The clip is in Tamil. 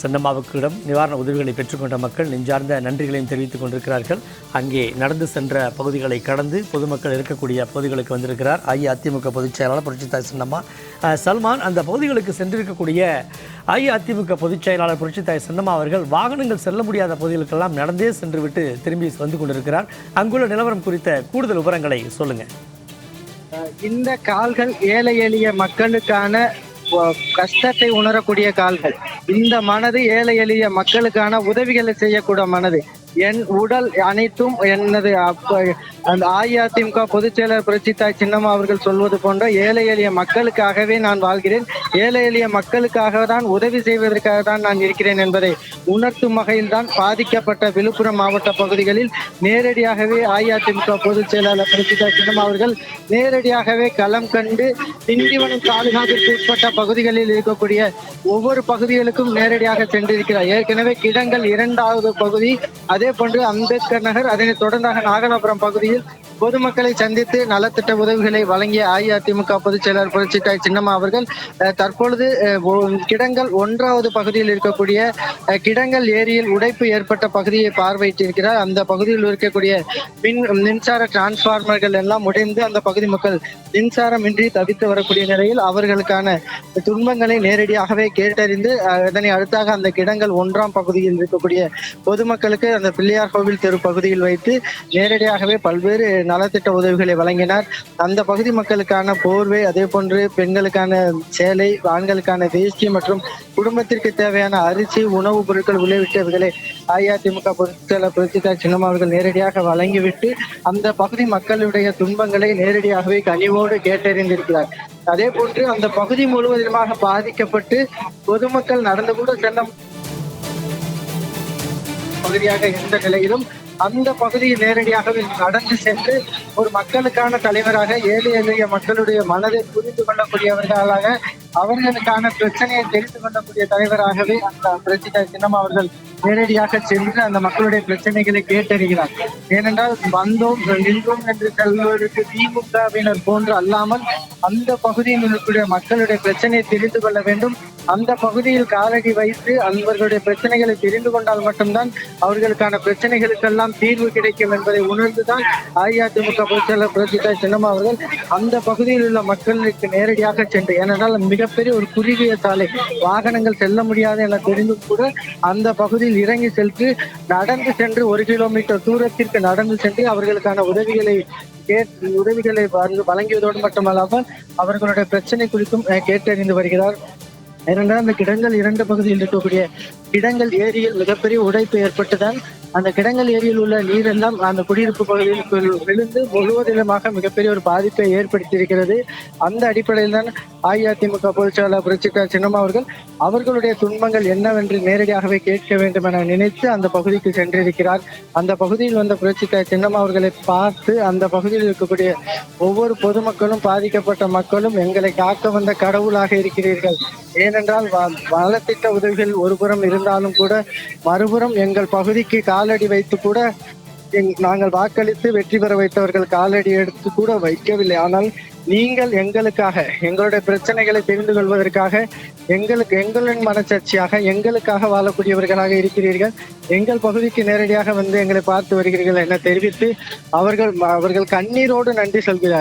சென்னம்மாவுக்கிடம் நிவாரண உதவிகளை பெற்றுக்கொண்ட மக்கள் நெஞ்சார்ந்த நன்றிகளையும் தெரிவித்துக் கொண்டிருக்கிறார்கள். அங்கே நடந்து சென்ற பகுதிகளை கடந்து பொதுமக்கள் இருக்கக்கூடிய பகுதிகளுக்கு வந்திருக்கிறார் அஇஅதிமுக பொதுச் செயலாளர் புரட்சித்தாய் சென்னம்மா. சல்மான், அந்த பகுதிகளுக்கு சென்றிருக்கக்கூடிய அஇஅதிமுக பொதுச் செயலாளர் புரட்சித்தாய் சென்னம்மா அவர்கள் வாகனங்கள் செல்ல முடியாத பகுதிகளுக்கெல்லாம் நடந்தே சென்று விட்டு திரும்பி வந்து கொண்டிருக்கிறார். அங்குள்ள நிலவரம் குறித்த கூடுதல் விவரங்களை சொல்லுங்கள். இந்த கால்கள் ஏழை எளிய மக்களுக்கான கஷ்டத்தை உணரக்கூடிய கால்கள். இந்த மனது ஏழை எளிய மக்களுக்கான உதவிகளை செய்யக்கூடிய மனது. என் உடல் அனைத்தும் எனது அந்த அஇஅதிமுக பொதுச் செயலர் புரட்சித்தாய் சின்னம்மா அவர்கள் சொல்வது போன்ற ஏழை எளிய மக்களுக்காகவே நான் வாழ்கிறேன், ஏழை எளிய மக்களுக்காக தான், உதவி செய்வதற்காக தான் நான் இருக்கிறேன் என்பதை உணர்த்தும் வகையில் தான் பாதிக்கப்பட்ட விழுப்புரம் மாவட்ட பகுதிகளில் நேரடியாகவே அஇஅதிமுக பொதுச் செயலாளர் புரட்சித்தாய் சின்னம்மா அவர்கள் நேரடியாகவே களம் கண்டு திண்டிவனம் தாலுகாவிற்கு உட்பட்ட பகுதிகளில் இருக்கக்கூடிய ஒவ்வொரு பகுதிகளுக்கும் நேரடியாக சென்றிருக்கிறார். ஏற்கனவே கிடங்கல் 2வது பகுதி, அதே போன்று அம்பேத்கர் நகர், அதனைத் தொடர்ந்தாக நாகலாபுரம் பகுதியில் பொதுமக்களை சந்தித்து நலத்திட்ட உதவிகளை வழங்கிய அஇஅதிமுக பொதுச் செயலர் புரட்சித்தாய் சின்னம்மா அவர்கள் தற்பொழுது கிடங்கல் 1வது பகுதியில் இருக்கக்கூடிய கிடங்கல் ஏரியில் உடைப்பு ஏற்பட்ட பகுதியை பார்வையிட்டிருக்கிறார். அந்த பகுதியில் இருக்கக்கூடிய மின்சார டிரான்ஸ்பார்மர்கள் எல்லாம் உடைந்து அந்த பகுதி மக்கள் மின்சாரமின்றி தவித்து வரக்கூடிய நிலையில் அவர்களுக்கான துன்பங்களை நேரடியாகவே கேட்டறிந்து அதனை அடுத்தாக அந்த கிடங்கல் 1ஆம் பகுதியில் இருக்கக்கூடிய பொதுமக்களுக்கு அந்த பிள்ளையார் கோவில் தெரு பகுதியில் வைத்து நேரடியாகவே பல்வேறு நலத்திட்ட உதவிகளை வழங்கினார். அந்த பகுதி மக்களுக்கான போர்வை, அதே போன்று பெண்களுக்கான சேலை, ஆண்களுக்கான வேஷ்டி மற்றும் குடும்பத்திற்கு தேவையான அரிசி, உணவுப் பொருட்கள் உள்ளிட்டவைகளை அஇஅதிமுக பொதுச் செயலர் புரட்சித்தாய் சின்னம்மா அவர்கள் நேரடியாக வழங்கிவிட்டு அந்த பகுதி மக்களுடைய துன்பங்களை நேரடியாகவே கனிவோடு கேட்டறிந்திருக்கிறார். அதே போன்று அந்த பகுதி முழுவதுமாக பாதிக்கப்பட்டு பொதுமக்கள் நடந்து கூட செல்ல பகுதியாக இருந்த நிலையிலும் அந்த பகுதியில் நேரடியாகவே நடந்து சென்று ஒரு மக்களுக்கான தலைவராக, ஏழை எளிய மக்களுடைய மனதை புரிந்து கொள்ளக்கூடியவர்களாக, அவர்களுக்கான பிரச்சனையை தெரிந்து கொள்ளக்கூடிய தலைவராகவே அந்த புரட்சித்தாய் சின்னம்மா அவர்கள் நேரடியாக சென்று அந்த மக்களுடைய பிரச்சனைகளை கேட்டறிகிறார். ஏனென்றால் வந்தோம் நின்றோம் என்று செல்வதற்கு திமுகவினர் போன்று அல்லாமல் அந்த பகுதியில் இருக்கக்கூடிய மக்களுடைய பிரச்சனையை தெரிந்து கொள்ள வேண்டும். அந்த பகுதியில் காலடி வைத்து அவர்களுடைய பிரச்சனைகளை தெரிந்து கொண்டால் மட்டும்தான் அவர்களுக்கான பிரச்சனைகளுக்கெல்லாம் தீர்வு கிடைக்கும் என்பதை உணர்ந்துதான் அஇஅதிமுக பொதுச் செயலர் புரட்சித்தாய் சின்னம்மா அவர்கள் அந்த பகுதியில் உள்ள மக்களுக்கு நேரடியாக சென்று, ஏனென்றால் மிகப்பெரிய ஒரு குறுகிய சாலை, வாகனங்கள் செல்ல முடியாது என தெரிந்தும் கூட அந்த பகுதியில் இறங்கி சென்று நடந்து சென்று 1 கிலோமீட்டர் தூரத்திற்கு நடந்து சென்று அவர்களுக்கான உதவிகளை வழங்கியதோடு மட்டுமல்லாமல் அவர்களுடைய பிரச்சனை குறித்தும் கேட்டறிந்து வருகிறார். ஏனென்றால் அந்த கிடங்கல் 2 பகுதியில் இருக்கக்கூடிய கிடங்கல் ஏரியில் மிகப்பெரிய உடைப்பு ஏற்பட்டுதான் அந்த கிடங்கல் ஏரியில் உள்ள நீரெல்லாம் அந்த குடியிருப்பு பகுதியில் விழுந்து முழுவதிலுமாக மிகப்பெரிய ஒரு பாதிப்பை ஏற்படுத்தியிருக்கிறது. அந்த அடிப்படையில் தான் அஇஅதிமுக பொதுச் செயலாளர் புரட்சித்தாய் சின்னம்மா அவர்கள் அவர்களுடைய துன்பங்கள் என்னவென்று நேரடியாகவே கேட்க வேண்டும் என நினைத்து அந்த பகுதிக்கு சென்றிருக்கிறார். அந்த பகுதியில் வந்த புரட்சித்தாய் சின்னம்மா அவர்களை பார்த்து அந்த பகுதியில் இருக்கக்கூடிய ஒவ்வொரு பொதுமக்களும், பாதிக்கப்பட்ட மக்களும் எங்களை காக்க வந்த கடவுளாக இருக்கிறீர்கள். ஏனென்றால் நலத்திட்ட உதவிகள் ஒருபுறம் இருந்தாலும் கூட மறுபுறம் எங்கள் பகுதிக்கு காலடி வைத்து கூட நாங்கள் வாக்களித்து வெற்றி பெற வைத்தவர்கள் காலடி எடுத்து கூட வைக்கவில்லை. ஆனால் நீங்கள் எங்களுக்காக, எங்களுடைய பிரச்சனைகளை தெரிந்து கொள்வதற்காக, எங்களின் மனச்சாட்சியாக எங்களுக்காக வாழக்கூடியவர்களாக இருக்கிறீர்கள். எங்கள் பகுதிக்கு நேரடியாக வந்து எங்களை பார்த்து வருகிறீர்கள் என தெரிவித்து அவர்கள் கண்ணீரோடு நன்றி சொல்கிறார்.